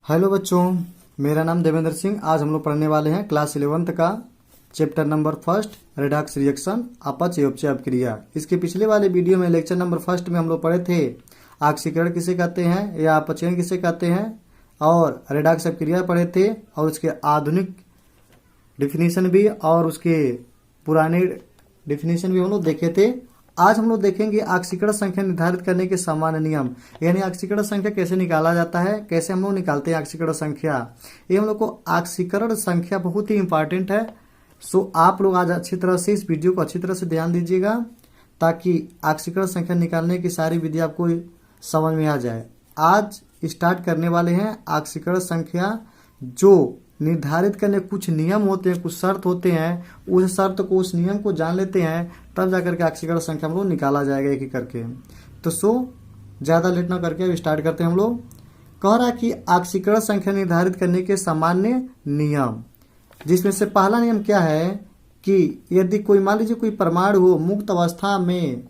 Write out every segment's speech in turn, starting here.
Hello बच्चों, मेरा नाम देवेंद्र सिंह। आज हम लोग पढ़ने वाले हैं क्लास 11th का chapter number first redox reaction अपच एवं अपक्रिया। इसके पिछले वाले वीडियो में लेक्चर नंबर फर्स्ट में हम लोग पढ़े थे ऑक्सीकरण किसे कहते हैं या अपचयन किसे कहते हैं, और रेडॉक्स अपक्रिया पढ़े थे और उसके आधुनिक डिफिनीशन भी और उसके पुराने डिफिनीशन भी हम लोग देखे थे। आज हम लोग देखेंगे ऑक्सीकरण संख्या निर्धारित करने के सामान्य नियम, यानी ऑक्सीकरण संख्या कैसे निकाला जाता है, कैसे हम लोग निकालते हैं ऑक्सीकरण संख्या। ये हम लोग को ऑक्सीकरण संख्या बहुत ही इंपॉर्टेंट है। सो आप लोग आज अच्छी तरह से इस वीडियो को अच्छी तरह से ध्यान दीजिएगा ताकि ऑक्सीकरण संख्या निकालने की सारी विधि आपको समझ में आ जाए। आज स्टार्ट करने वाले हैं ऑक्सीकरण संख्या, जो निर्धारित करने कुछ नियम होते हैं, कुछ शर्त होते हैं। उस शर्त को, उस नियम को जान लेते हैं, तब जाकर के ऑक्सीकरण संख्या हम लोग निकाला जाएगा एक एक करके। तो ज़्यादा लेट ना करके अब स्टार्ट करते हैं हम लोग। कह रहा है कि ऑक्सीकरण संख्या निर्धारित करने के सामान्य नियम, जिसमें से पहला नियम क्या है कि यदि कोई, मान लीजिए कोई परमाणु हो, मुक्त अवस्था में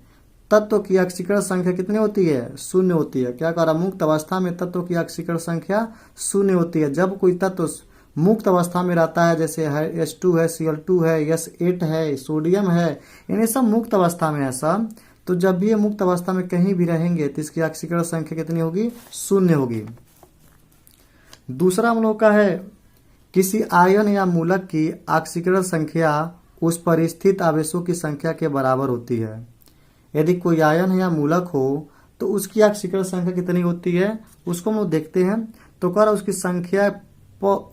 तत्व की ऑक्सीकरण संख्या कितनी होती है? शून्य होती है। क्या कह रहा? मुक्त अवस्था में तत्व की ऑक्सीकरण संख्या शून्य होती है। जब कोई तत्व मुक्त अवस्था में रहता है, जैसे है H2 है, Cl2 है, S8 है, सोडियम है, इन्हें सब मुक्त अवस्था में है सब। तो जब भी ये मुक्त अवस्था में कहीं भी रहेंगे तो इसकी ऑक्सीकरण संख्या कितनी होगी? शून्य होगी। दूसरा हम लोग का है किसी आयन या मूलक की ऑक्सीकरण संख्या उस पर स्थित आवेशों की संख्या के बराबर होती है। यदि कोई आयन या मूलक हो तो उसकी ऑक्सीकरण संख्या कितनी होती है, उसको हम लोग देखते हैं। तो कह रहा उसकी संख्या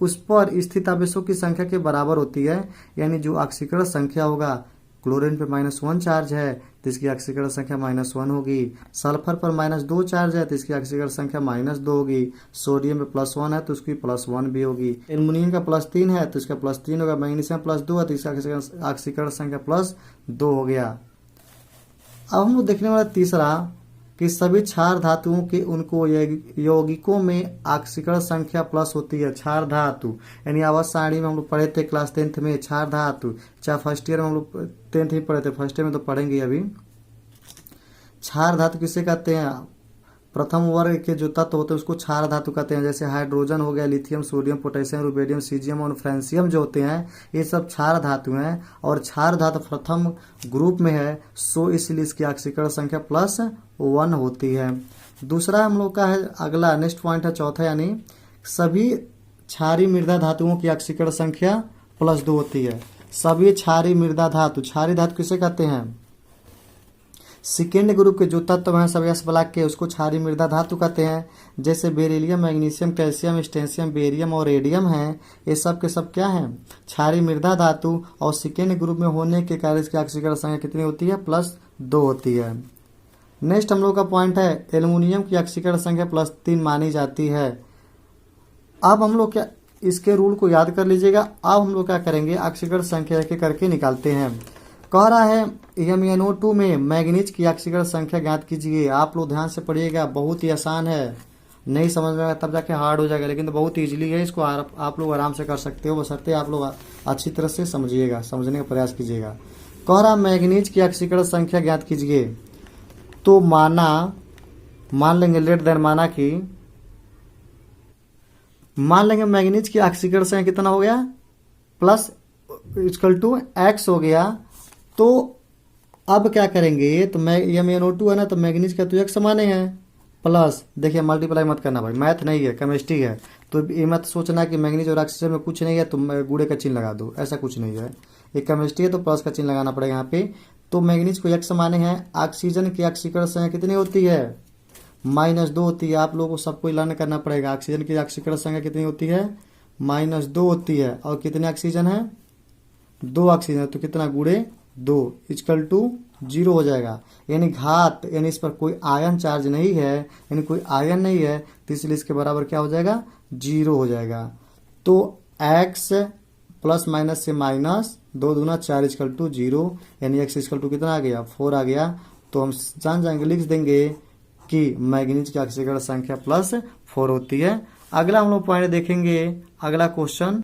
उस पर स्थित आवेशों की संख्या के बराबर होती है, यानी जो ऑक्सीकरण संख्या होगा, क्लोरीन पे -1 चार्ज है तो इसकी ऑक्सीकरण संख्या -1 होगी। सल्फर पर -2 चार्ज है तो इसकी ऑक्सीकरण संख्या -2 होगी। सोडियम पे +1 है तो उसकी +1 भी होगी। एल्युमिनियम का +3 है तो इसका +3 होगा। मैग्नीशियम +2 है तो इसका ऑक्सीकरण संख्या +2 हो गया। अब हम लोग देखने वाला तीसरा कि सभी क्षार धातुओं के उनको यौगिकों में ऑक्सीकरण संख्या प्लस होती है। क्षार धातु यानी आवाज सारणी में हम लोग पढ़े थे क्लास 10th में। क्षार धातु चाहे फर्स्ट ईयर में हम लोग 10th ही पढ़े थे, फर्स्ट ईयर में तो पढ़ेंगे अभी। क्षार धातु किसे कहते हैं? प्रथम वर्ग के जो तत्व होते हैं उसको क्षार धातु कहते हैं। जैसे हाइड्रोजन हो गया, lithium, sodium, potassium, rubidium, caesium और फ्रांसियम जो होते हैं, ये सब क्षार धातु हैं। और क्षार धातु प्रथम ग्रुप में है, सो इसलिए इसकी ऑक्सीकरण संख्या +1 होती है। दूसरा हम लोग का है अगला नेक्स्ट पॉइंट है चौथा, यानी सभी क्षारीय मृदा धातुओं की ऑक्सीकरण संख्या +2 होती है। सभी क्षारीय मृदा धातु, क्षारीय धातु किसे कहते हैं? सेकेंड ग्रुप के जो तत्व हैं सब S ब्लॉक के, उसको क्षारीय मृदा धातु कहते हैं। जैसे बेरिलियम, मैग्नीशियम, कैल्शियम, स्टेंशियम, बेरियम और रेडियम हैं, ये सब के सब क्या हैं? क्षारीय मृदा धातु। और सेकेंड ग्रुप में होने के कारण इसकी ऑक्सीकरण संख्या कितनी होती है? +2 होती है। नेक्स्ट हम लोग का पॉइंट है एल्युमिनियम की ऑक्सीकरण संख्या +3 मानी जाती है। अब हम लोग क्या इसके रूल को याद कर लीजिएगा। अब हम लोग क्या करेंगे, ऑक्सीकरण संख्या एक करके निकालते हैं। कह रहा है MnO2 में मैग्नीज की ऑक्सीकरण संख्या ज्ञात कीजिए। आप लोग ध्यान से पढ़िएगा, बहुत ही आसान है। नहीं समझ में आएगा तब जाके हार्ड हो जाएगा, लेकिन तो बहुत ईजिली है। इसको आप लोग आराम से कर सकते हो, बशर्ते आप लोग अच्छी तरह से समझिएगा, समझने का प्रयास कीजिएगा। कह रहा मैग्नीज की ऑक्सीकरण संख्या ज्ञात कीजिए। तो मान लेंगे लेट देन मान लेंगे मैग्नीज की ऑक्सीकरण संख्या कितना हो गया? +X हो गया। तो अब क्या करेंगे, तो MnO2 है ना, तो मैग्नीज का तो एक समान है प्लस, देखिए मल्टीप्लाई मत करना भाई, मैथ नहीं है केमिस्ट्री है। तो ये मत सोचना कि मैग्नीज और ऑक्सीजन में कुछ नहीं है तो गुड़े का चिन्ह लगा दो, ऐसा कुछ नहीं है। ये केमिस्ट्री है तो प्लस का चिन्ह लगाना पड़ेगा यहाँ पे। तो मैग्नीज को एक समान है। ऑक्सीजन की ऑक्सीकरण संख्या कितनी होती है? -2 होती है। आप लोगों को सबको लर्न करना पड़ेगा। ऑक्सीजन की ऑक्सीकरण संख्या कितनी होती है? -2 होती है। और कितने ऑक्सीजन है? 2 ऑक्सीजन, तो कितना गुड़े 2 = 0 हो जाएगा। यानी घात, यानी इस पर कोई आयन चार्ज नहीं है, यानी कोई आयन नहीं है, तो इसलिए इसके बराबर क्या हो जाएगा? 0 हो जाएगा। तो x प्लस माइनस से माइनस 2 दूना 4 = 0, यानी x = कितना आ गया? 4 आ गया। तो हम जान जाएंगे, लिख देंगे कि मैग्नीज की ऑक्सीकरण संख्या +4 होती है। अगला हम लोग पॉइंट देखेंगे, अगला क्वेश्चन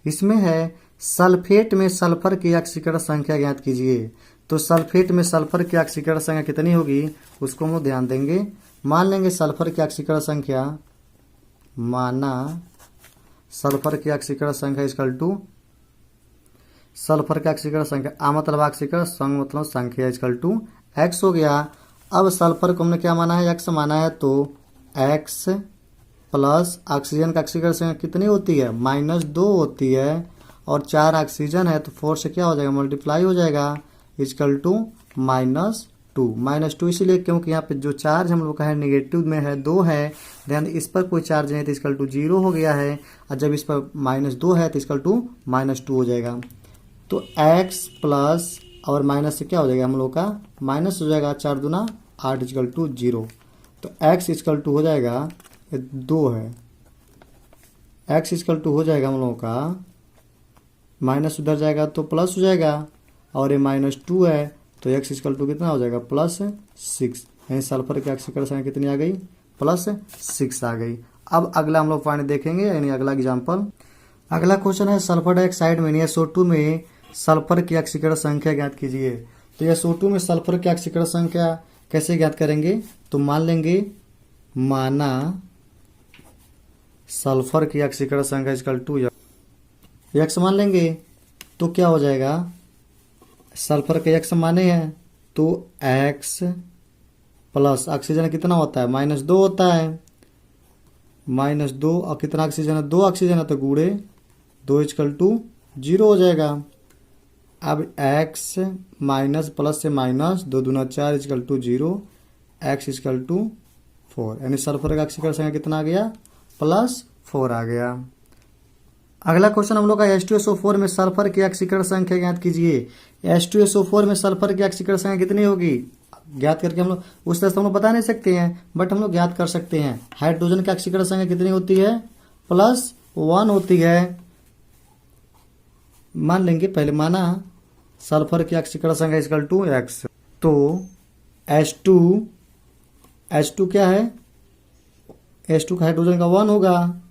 इसमें है सल्फेट में सल्फर की ऑक्सीकरण संख्या ज्ञात कीजिए। तो सल्फेट में सल्फर की ऑक्सीकरण संख्या कितनी होगी उसको हम ध्यान देंगे। मान लेंगे सल्फर की ऑक्सीकरण संख्या माना सल्फर की ऑक्सीकरण संख्या इक्वल टू सल्फर की ऑक्सीकरण संख्या, आ मतलब ऑक्सीकरण, संग मतलब संख्या इक्वल टू एक्स हो गया। अब सल्फर को हमने क्या माना है, एक्स माना है, तो एक्स प्लस ऑक्सीजन का ऑक्सीकरण संख्या कितनी होती है, -2 होती है, और 4 ऑक्सीजन है तो 4 से क्या हो जाएगा, मल्टीप्लाई हो जाएगा, इक्वल टू -2 इसीलिए क्योंकि यहाँ पे जो चार्ज हम लोग का है निगेटिव में है, 2 है, ध्यान इस पर कोई चार्ज नहीं है तो इक्वल टू 0 हो गया है, और जब इस पर -2 है तो इक्वल टू -2 हो जाएगा। तो x प्लस और माइनस से क्या हो जाएगा, हम लोग का माइनस हो जाएगा, 4 दूना 8 इक्वल टू 0, तो x इक्वल टू हो जाएगा 2 है, x इक्वल टू हो जाएगा हम लोगों का, माइनस उधर जाएगा तो प्लस हो जाएगा, और ये -2 है तो x इक्वल टू कितना हो जाएगा, +6, यानी सल्फर की ऑक्सीकरण संख्या कितनी आ गई, +6 आ गई। अब अगला हम लोग पॉइंट देखेंगे, यानी अगला एग्जाम्पल। अगला क्वेश्चन है सल्फर डाइऑक्साइड में SO2 में सल्फर की ऑक्सीकरण संख्या ज्ञात कीजिए। तो SO2 में सल्फर की ऑक्सीकरण संख्या कैसे ज्ञात करेंगे, तो मान लेंगे माना सल्फर की ऑक्सीकरण संख्या इक्वल टू x मान लेंगे, तो क्या हो जाएगा, सल्फर के x माने हैं तो x प्लस ऑक्सीजन कितना होता है, -2 होता है, -2 और कितना ऑक्सीजन है, 2 ऑक्सीजन है तो गुणे 2 इक्वल टू 0 हो जाएगा। अब x माइनस प्लस से माइनस 2 दूना 4 equal to 0, x equal to 4, यानी सल्फर का ऑक्सीकरण संख्या कितना आ गया, +4 आ गया। अगला क्वेश्चन हम लोग का H2SO4 में सल्फर की ऑक्सीकरण संख्या ज्ञात कीजिए। H2SO4 में सल्फर की ऑक्सीकरण संख्या कितनी होगी, ज्ञात करके हम लोग उस तरह से हम लोग बता नहीं सकते हैं, बट हम लोग ज्ञात कर सकते हैं। हाइड्रोजन की ऑक्सीकरण संख्या कितनी होती है, +1 होती है। मान लेंगे, पहले माना सल्फर की ऑक्सीकरण संख्या इक्वल टू x, तो H2 क्या है, H2 का हाइड्रोजन का 1 होगा,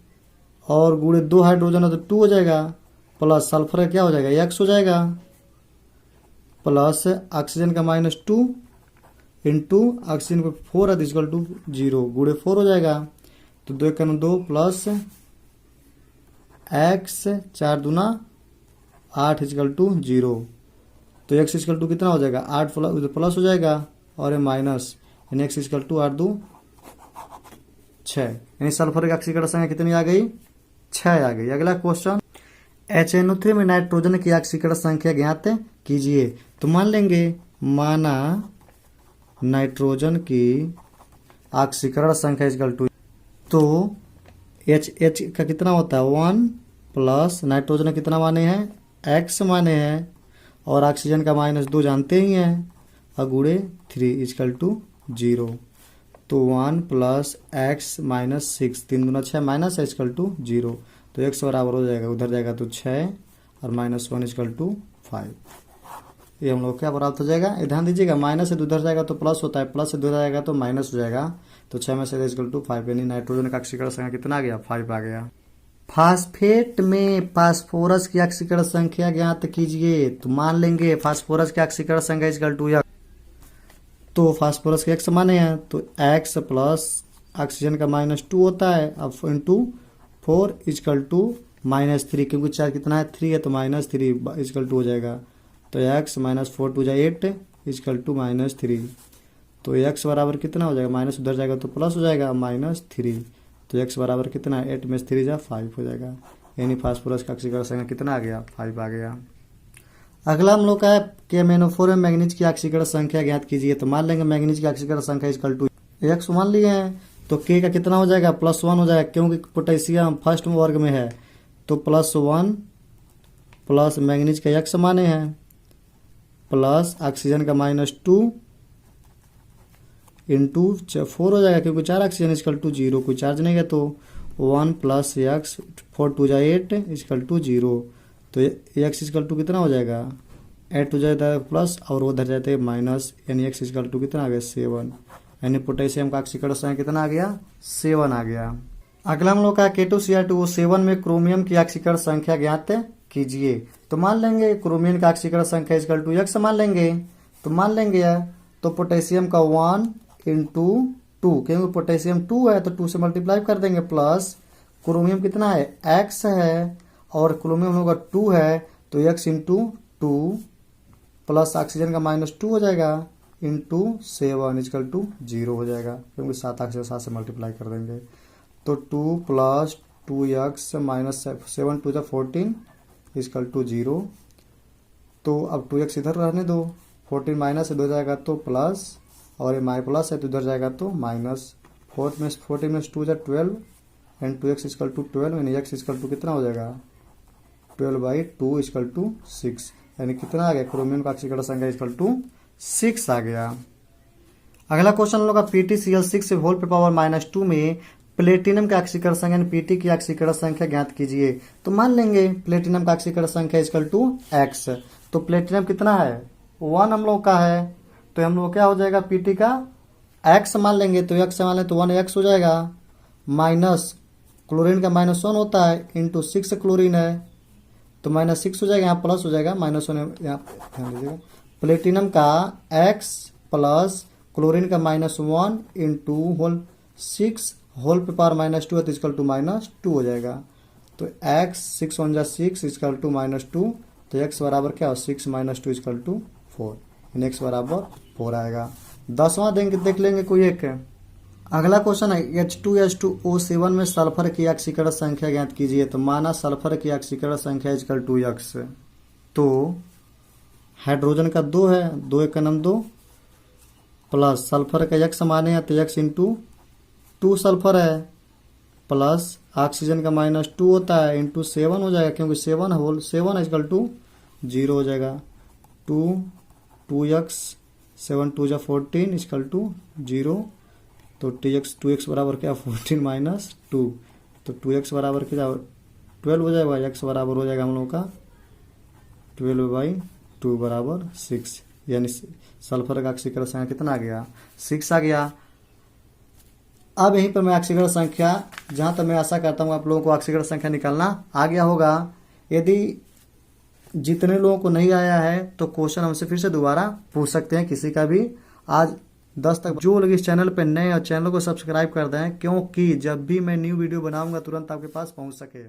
और गुणे 2 हाइड्रोजन है तो 2 हो जाएगा, प्लस सल्फर का क्या हो जाएगा, x हो जाएगा, प्लस ऑक्सीजन का -2 इंटू ऑक्सीजन को 4 है इक्वल टू 0, गुणे 4 हो जाएगा, तो 2 का 2 प्लस x 4 दूना 8 इक्वल टू 0, तो x इक्वल टू कितना हो जाएगा, 8 प्लस हो जाएगा, और ये माइनस, यानी x इक्वल टू 8 2 6, यानी सल्फर की ऑक्सीकरण संख्या कितनी आ गई, 6 आ गई। अगला क्वेश्चन, HNO3 में नाइट्रोजन की ऑक्सीकरण संख्या ज्ञात कीजिए। तो मान लेंगे माना नाइट्रोजन की ऑक्सीकरण संख्या इक्वल टू, तो H का कितना होता है, 1 प्लस नाइट्रोजन कितना माने हैं, x माने हैं, और ऑक्सीजन का -2 जानते ही हैं, और गुणे 3 इक्वल टू 0, तो 1 प्लस x माइनस 6, 3 दूना 6 माइनस इक्वल टू 0, तो x बराबर हो जाएगा, उधर जाएगा तो 6 और -1 इक्वल टू 5, ये हम लोग क्या बराबर हो जाएगा, ध्यान दीजिएगा, माइनस से उधर जाएगा तो प्लस होता है, प्लस से उधर जाएगा तो माइनस हो जाएगा, तो 6 में से इक्वल टू 5, यानी नाइट्रोजन का ऑक्सीकरण संख्या कितना आ गया, 5 आ गया। फास्फेट में फास्फोरस की ऑक्सीकरण संख्या ज्ञात कीजिए। तो मान लेंगे फास्फोरस की ऑक्सीकरण संख्या इक्वल टू, तो फास्फोरस के x माने हैं तो x प्लस ऑक्सीजन का -2 होता है, अब इंटू 4 इक्वल टू -3, क्योंकि चार्ज कितना है, 3 है तो -3 इक्वल टू हो जाएगा, तो x -4 2 8 इक्वल टू -3, तो x बराबर कितना हो जाएगा, माइनस उधर जाएगा तो प्लस हो जाएगा -3, तो x बराबर कितना है, 8 में 3 जा 5 हो जाएगा, यानी फास्फोरस का ऑक्सीकरण संख्या कितना आ गया, 5 आ गया। अगला हम लोग का है कि MnO4 में मैग्नीज की ऑक्सीकरण संख्या ज्ञात कीजिए। तो मान लेंगे मैग्नीज की ऑक्सीकरण संख्या इक्वल टू x मान लिए हैं, तो k का कितना हो जाएगा, +1 हो जाएगा, क्योंकि पोटेशियम फर्स्ट वर्ग में है, तो +1 प्लस मैग्नीज का x माने हैं, प्लस ऑक्सीजन का -2 इंटू 4 हो जाएगा, क्योंकि 4 ऑक्सीजन इक्वल टू 0, कोई चार्ज नहीं है, तो 1 प्लस x 4 2 8 इक्वल टू 0, तो x इक्वल टू कितना हो जाएगा, 8 हो जाता है प्लस और उधर जाते हैं माइनस, यानी x इक्वल टू कितना आ गया, 7, यानी पोटेशियम का ऑक्सीकरण संख्या कितना आ गया, 7 आ गया। अगला हम लोग का K2Cr2O7 में क्रोमियम की ऑक्सीकरण संख्या ज्ञात कीजिए। तो मान लेंगे क्रोमियम का ऑक्सीकरण संख्या इक्वल टू x मान लेंगे, तो मान लेंगे तो पोटेशियम का 1 इंटू 2, क्योंकि पोटेशियम 2 है तो 2 से मल्टीप्लाई कर देंगे, प्लस क्रोमियम कितना है, x है, और क्रोमियम हम लोग का 2 है, तो x इंटू 2 प्लस ऑक्सीजन का -2 हो जाएगा इंटू 7 इजकल टू 0 हो जाएगा, क्योंकि 7 ऑक्सीजन 7 से मल्टीप्लाई कर देंगे। तो 2 plus 2x minus 7 2 14 is equal to 0। तो अब 2x इधर रहने दो, 14 माइनस इधर जाएगा तो प्लस, और ये माइ प्लस है तो इधर जाएगा तो माइनस। 14 में 2 जा 12 एंड 2x इजकल टू 12 यानी x इजकल टू कितना हो जाएगा 12/2 इजकल टू 6, यानी कितना आ गया, क्रोमियम का ऑक्सीकरण संख्या इजकल टू 6 आ गया। अगला क्वेश्चन हम लोग का PtCl6 होल पे पावर -2 में प्लेटिनम का ऑक्सीकरण संख्या Pt की ऑक्सीकरण संख्या ज्ञात कीजिए। तो मान लेंगे प्लेटिनम का ऑक्सीकरण संख्या इजकल टू x, तो प्लेटिनम कितना है 1 हम लोग का है, तो हम लोग क्या हो जाएगा Pt का x मान लेंगे, तो x मान लें तो 1x हो जाएगा, माइनस क्लोरीन का -1 होता है इंटू 6 क्लोरीन है तो -6 हो जाएगा, यहाँ प्लस हो जाएगा -1 यहाँ ध्यान दीजिएगा। प्लेटिनम का x प्लस क्लोरीन का -1 इंटू होल 6 होल पे पावर -2 है तो इजकल टू -2 हो जाएगा। तो x 6 1 6 इजकल टू -2, तो x बराबर क्या हो 6 -2 इजकल टू 4, यानी x बराबर 4 आएगा। 10वां देख लेंगे कोई एक। अगला क्वेश्चन है H2H2O7 में सल्फर की ऑक्सीकरण संख्या ज्ञात कीजिए। तो माना सल्फर की ऑक्सीकरण संख्या इजकल टू x, तो हाइड्रोजन का 2 है, 2 एक का नाम 2 प्लस सल्फर का x माने हैं तो x इंटू 2 सल्फर है प्लस ऑक्सीजन का -2 होता है इंटू 7 हो जाएगा, क्योंकि 7 होल 7 इजकल टू 0 हो जाएगा। 2x 7 2 जा 14 इजकल टू 0, तो 2x बराबर क्या 14 -2, तो 2x बराबर क्या 12 हो जाएगा, x बराबर हो जाएगा हम लोग का 12/2 बराबर 6, यानी सल्फर का ऑक्सीकरण संख्या कितना आ गया 6 आ गया। अब यहीं पर मैं ऑक्सीकरण संख्या, जहां तक मैं आशा करता हूं आप लोगों को ऑक्सीकरण संख्या निकालना आ गया होगा। यदि जितने लोगों को नहीं आया है तो क्वेश्चन हमसे फिर से दोबारा पूछ सकते हैं, किसी का भी आज 10 तक। जो लोग इस चैनल पर नए और चैनल को सब्सक्राइब कर दें, क्योंकि जब भी मैं न्यू वीडियो बनाऊंगा तुरंत आपके पास पहुंच सके।